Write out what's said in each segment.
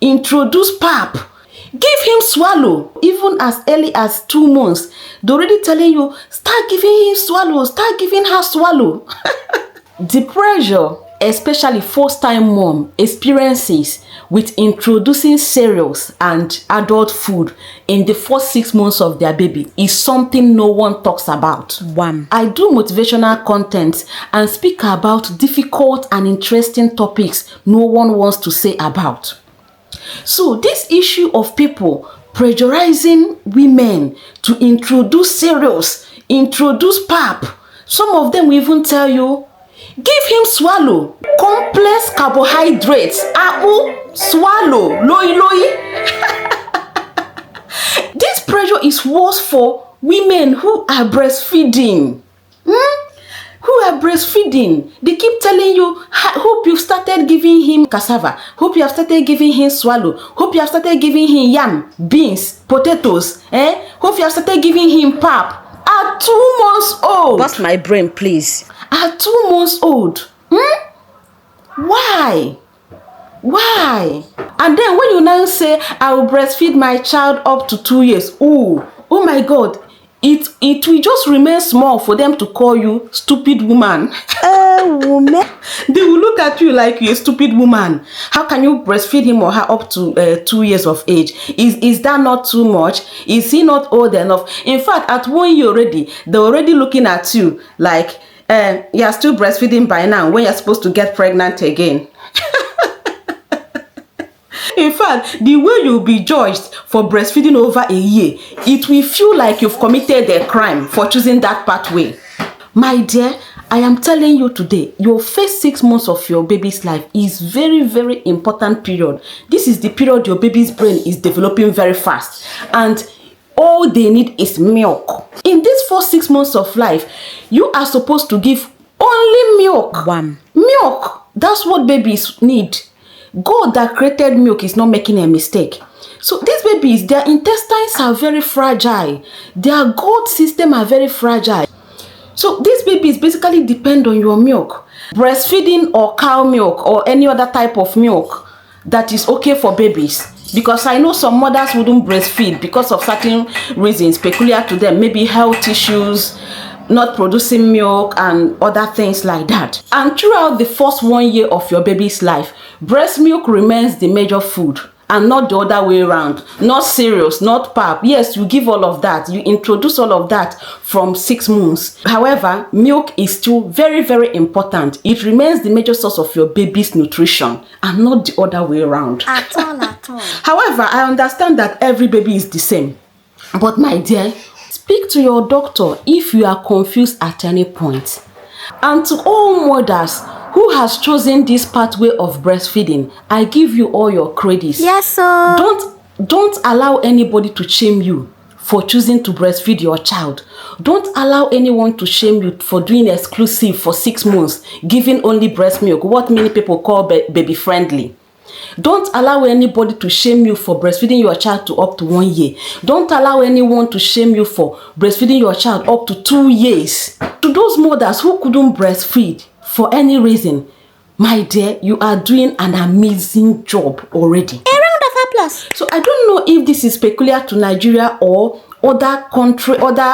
introduce pap, give him swallow. Even as early as 2 months, they're already telling you, start giving him swallow, start giving her swallow. The pressure, especially first-time mom experiences with introducing cereals and adult food in the first 6 months of their baby is something no one talks about. Wham. I do motivational content and speak about difficult and interesting topics no one wants to say about. So this issue of people pressurizing women to introduce cereals, introduce pap, some of them will even tell you, give him swallow, complex carbohydrates, apple, swallow, loi. This pressure is worse for women who are breastfeeding. Who are breastfeeding. They keep telling you, hope you've started giving him cassava, hope you have started giving him swallow, hope you have started giving him yam, beans, potatoes, hope you have started giving him pap. At 2 months old. Bust my brain, please. At 2 months old. Why? And then when you now say, I will breastfeed my child up to 2 years. Oh my God. It will just remain small for them to call you stupid woman. Woman. They will look at you like you're a stupid woman. How can you breastfeed him or her up to 2 years of age? Is that not too much? Is he not old enough? In fact, at 1 year already, they're already looking at you like, you're still breastfeeding by now when you're supposed to get pregnant again. In fact, the way you'll be judged for breastfeeding over a year, it will feel like you've committed a crime for choosing that pathway. My dear, I am telling you today, your first 6 months of your baby's life is very, very important period. This is the period your baby's brain is developing very fast. And all they need is milk. In these first 6 months of life, you are supposed to give only milk. Wham. Milk. That's what babies need. God that created milk is not making a mistake. So these babies, their intestines are very fragile. Their gut system are very fragile. So these babies basically depend on your milk. Breastfeeding or cow milk or any other type of milk that is okay for babies. Because I know some mothers wouldn't breastfeed because of certain reasons peculiar to them. Maybe health issues, not producing milk and other things like that. And throughout the first 1 year of your baby's life, breast milk remains the major food and not the other way around. Not cereals, not pap. Yes, you give all of that. You introduce all of that from 6 months. However, milk is still very, very important. It remains the major source of your baby's nutrition and not the other way around. At all. However, I understand that every baby is the same. But my dear, speak to your doctor if you are confused at any point. And to all mothers who has chosen this pathway of breastfeeding, I give you all your credits. Yes, sir. Don't allow anybody to shame you for choosing to breastfeed your child. Don't allow anyone to shame you for doing exclusive for 6 months, giving only breast milk, what many people call baby friendly. Don't allow anybody to shame you for breastfeeding your child to up to 1 year. Don't allow anyone to shame you for breastfeeding your child up to 2 years. To those mothers who couldn't breastfeed for any reason, my dear, you are doing an amazing job already. A round of applause. So I don't know if this is peculiar to Nigeria or other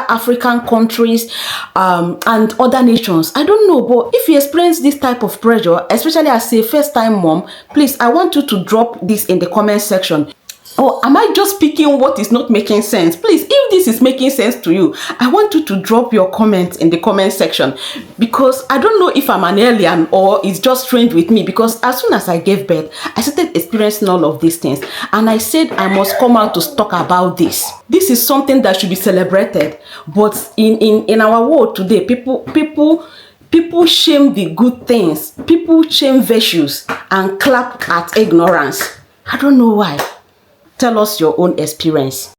African countries and other nations. I don't know, but if you experience this type of pressure, especially as a first-time mom, please, I want you to drop this in the comment section. Or am I just speaking what is not making sense? Please, if this is making sense to you, I want you to drop your comments in the comment section, because I don't know if I'm an alien or it's just strange with me, because as soon as I gave birth, I started experiencing all of these things, and I said I must come out to talk about this. This is something that should be celebrated, but in our world today, people shame the good things, people shame virtues and clap at ignorance. I don't know why. Tell us your own experience.